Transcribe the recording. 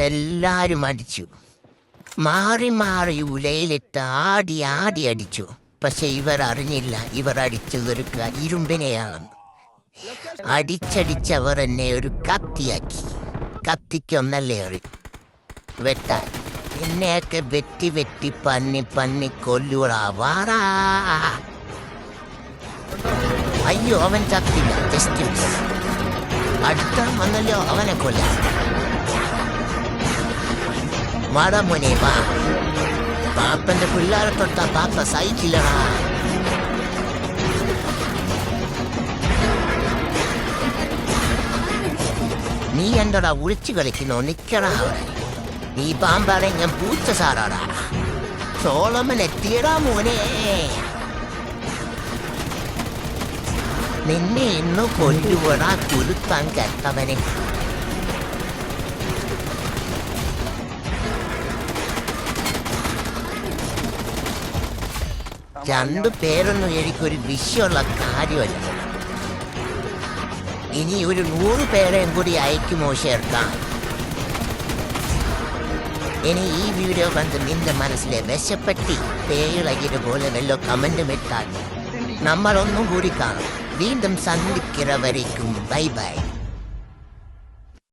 എല്ലാരും അടിച്ചു. മാറി മാറി ഉലയിലിട്ട് ആടി ആടി അടിച്ചു. പക്ഷെ ഇവർ അറിഞ്ഞില്ല, ഇവർ അടിച്ചത് ഒരു ഇരുമ്പിനെയാണെന്ന്. അടിച്ചടിച്ചവർ എന്നെ ഒരു കത്തിയാക്കി. കത്തിക്കൊന്നല്ലേ അറിയും വെട്ടാൻ. എന്നെയൊക്കെ വെട്ടി വെട്ടി പന്നി പന്നി കൊല്ലൂടാ വാറാ. അയ്യോ, അവൻ ചത്തില്ല, ജസ്റ്റ് അടുത്ത വന്നല്ലോ അവനെ കൊല്ലാൻ. വാടാ മോനെ വാ. പാപ്പന്റെ പിള്ളേരെ തൊട്ടാ പാപ്പ സഹിക്കില്ലടാ. നീ എന്തടാ ഒളിച്ചു കളിക്കുന്നോ? നിക്കടാ. നീ പാമ്പാടെ ഞാൻ പൂച്ച സാറാടാ. സോളമൻ എത്തിയടാ മോനെ. നിന്നെ ഇന്ന് കൊല്ലുവടാ കുരുത്താൻ കെട്ടവനെ. രണ്ടു പേരൊന്നും എനിക്കൊരു വിഷയമുള്ള കാര്യമല്ല. ഇനി ഒരു 100 പേരെയും കൂടി അയക്കുമോ ചേർക്കാൻ? ഇനി ഈ വീഡിയോ കണ്ട് നിന്റെ മനസ്സിലെ വിശപ്പെട്ടി പേയിളകിന് പോലെ വല്ലോ കമന്റും ഇട്ടാൽ നമ്മളൊന്നും കൂടി കാണും. വീണ്ടും സന്ധിക്കുന്നവരേക്കും ബൈ ബൈ.